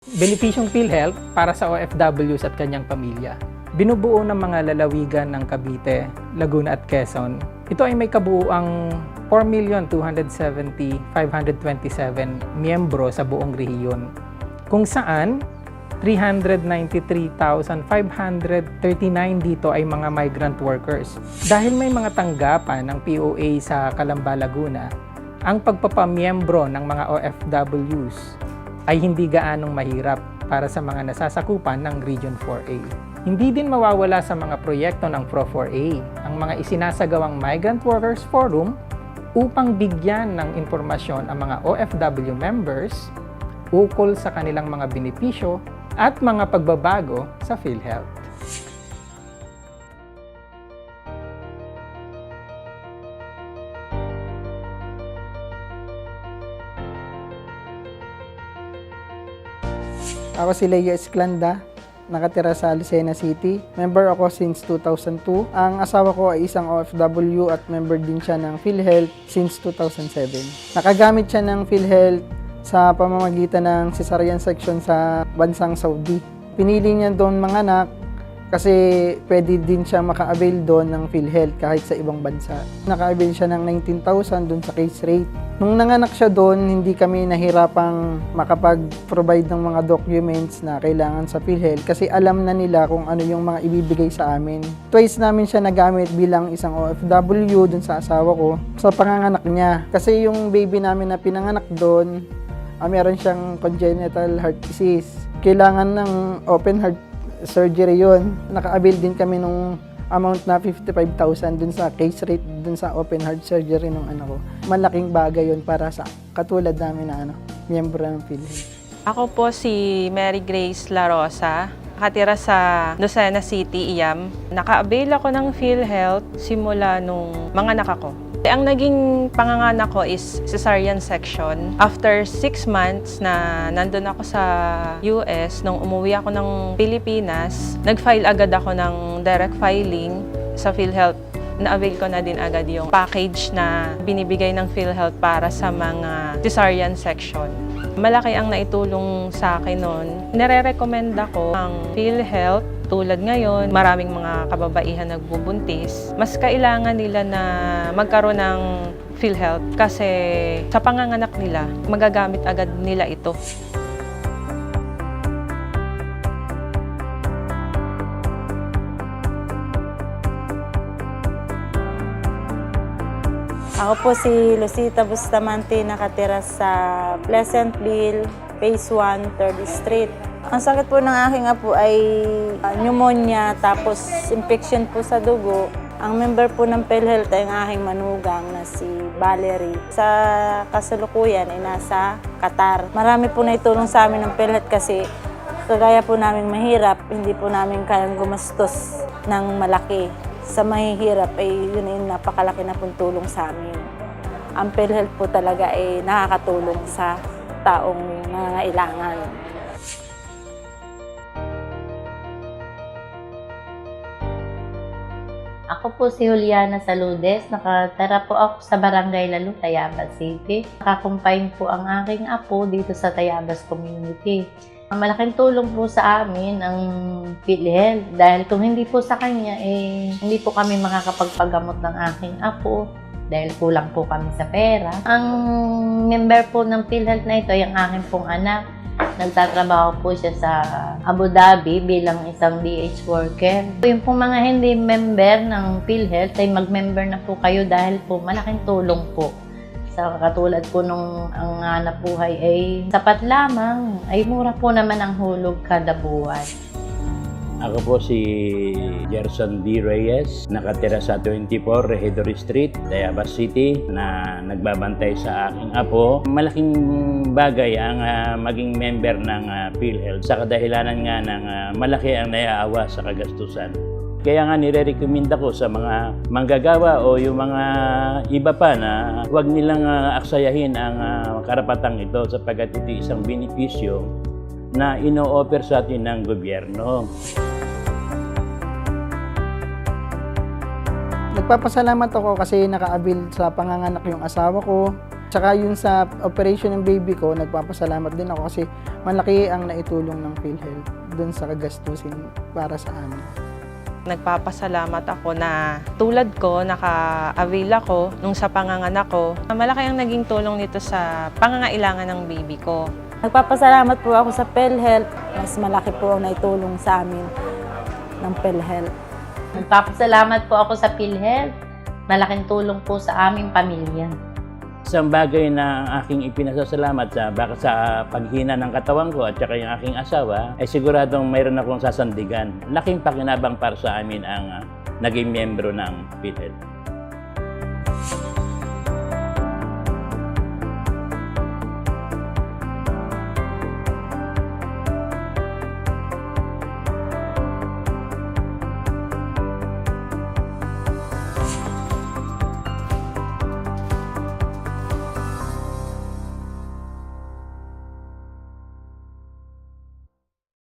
Benepisyong PhilHealth para sa OFWs at kanyang pamilya. Binubuo ng mga lalawigan ng Cavite, Laguna at Quezon. Ito ay may kabuuang 4,270,527 miyembro sa buong rehiyon, kung saan 393,539 dito ay mga migrant workers. Dahil may mga tanggapan ng POA sa Calamba, Laguna, ang pagpapamiyembro ng mga OFWs ay hindi gaanong mahirap para sa mga nasasakupan ng Region 4A. Hindi din mawawala sa mga proyekto ng Pro4A ang mga isinasagawang Migrant Workers Forum upang bigyan ng impormasyon ang mga OFW members ukol sa kanilang mga benepisyo at mga pagbabago sa PhilHealth. Ako si Leo Esclanda, nakatira sa Lucena City. Member ako since 2002. Ang asawa ko ay isang OFW at member din siya ng PhilHealth since 2007. Nakagamit siya ng PhilHealth sa pamamagitan ng cesarean section sa bansang Saudi. Pinili niya doon manganak kasi pwede din siya maka-avail doon ng PhilHealth kahit sa ibang bansa. Naka-avail siya ng 19,000 doon sa case rate. Nung nanganak siya doon, hindi kami nahirapang makapag-provide ng mga documents na kailangan sa PhilHealth kasi alam na nila kung ano yung mga ibibigay sa amin. Twice namin siya nagamit bilang isang OFW doon sa asawa ko sa panganganak niya. Kasi yung baby namin na pinanganak doon, meron siyang congenital heart disease. Kailangan ng open heart surgery yun. Naka-avail din kami nung amount na 55,000 dun sa case rate dun sa open heart surgery nung anak ko. Malaking bagay yun para sa katulad namin na miyembro ng PhilHealth. Ako po si Mary Grace La Rosa, nakatira sa Lucena City, IAM. Naka-avail ako ng PhilHealth simula nung manganak ako. Ang naging panganganak ko is cesarean section. After 6 months na nandun ako sa US, nung umuwi ako ng Pilipinas, nag-file agad ako ng direct filing sa PhilHealth. Na-avail ko na din agad yung package na binibigay ng PhilHealth para sa mga cesarean section. Malaki ang naitulong sa akin noon. Nire-recommend ako ang PhilHealth. Tulad ngayon, maraming mga kababaihan nagbubuntis. Mas kailangan nila na magkaroon ng PhilHealth kasi sa panganganak nila, magagamit agad nila ito. Ako po si Lucita Bustamante, nakatira sa Pleasantville, Phase 1, 3rd Street. Ang sakit po ng aking apo ay pneumonia, tapos infection po sa dugo. Ang member po ng PhilHealth ay ang aking manugang na si Valerie. Sa kasalukuyan ay nasa Qatar. Marami po naitulong sa amin ng PhilHealth kasi kagaya po namin mahirap, hindi po namin kayang gumastos ng malaki. Sa mahihirap ay yun ay napakalaki na pong tulong sa amin. Ang PhilHealth po talaga ay nakakatulong sa taong nangangailangan. Ako po si Juliana Saludes, nakatira po ako sa Barangay Lalo, Tayabas City. Nakakumpine po ang aking apo dito sa Tayabas Community. Malaking tulong po sa amin ang PhilHealth dahil kung hindi po sa kanya, hindi po kami makakapagpagamot ng aking apo dahil kulang po kami sa pera. Ang member po ng PhilHealth na ito ay ang aking pong anak. Nagtatrabaho po siya sa Abu Dhabi bilang isang DH worker. Yung pong mga hindi member ng PhilHealth ay mag-member na po kayo dahil po malaking tulong po. Sa katulad po nung ang hanap buhay ay sapat lamang, ay mura po naman ang hulog kada buwan. Ako po si Gerson D. Reyes, nakatira sa 24 Regidor Street, Tayabas City, na nagbabantay sa aking apo. Malaking bagay ang maging member ng PhilHealth sa kadahilanan nga ng malaki ang naiaawa sa kagastusan. Kaya nga nire-recommend ako sa mga manggagawa o yung mga iba pa na huwag nilang aksayahin ang karapatang ito sapagkat ito isang benepisyo na ino-offer sa atin ng gobyerno. Nagpapasalamat ako kasi naka-avail sa panganganak yung asawa ko. Tsaka yun sa operation ng baby ko, nagpapasalamat din ako kasi malaki ang naitulong ng PhilHealth dun sa kagastusin para sa amin. Nagpapasalamat ako na tulad ko, naka-avail ako nung sa panganganak ko. Malaki ang naging tulong nito sa pangangailangan ng baby ko. Nagpapasalamat po ako sa PhilHealth. Mas malaki po ang naitulong sa amin ng PhilHealth. Nagpapasalamat po ako sa PhilHealth. Malaking tulong po sa aming pamilya. Isang bagay na aking ipinasasalamat baka sa paghina ng katawan ko at saka yung aking asawa, ay siguradong mayroon akong sasandigan. Laking pakinabang para sa amin ang naging miyembro ng PhilHealth.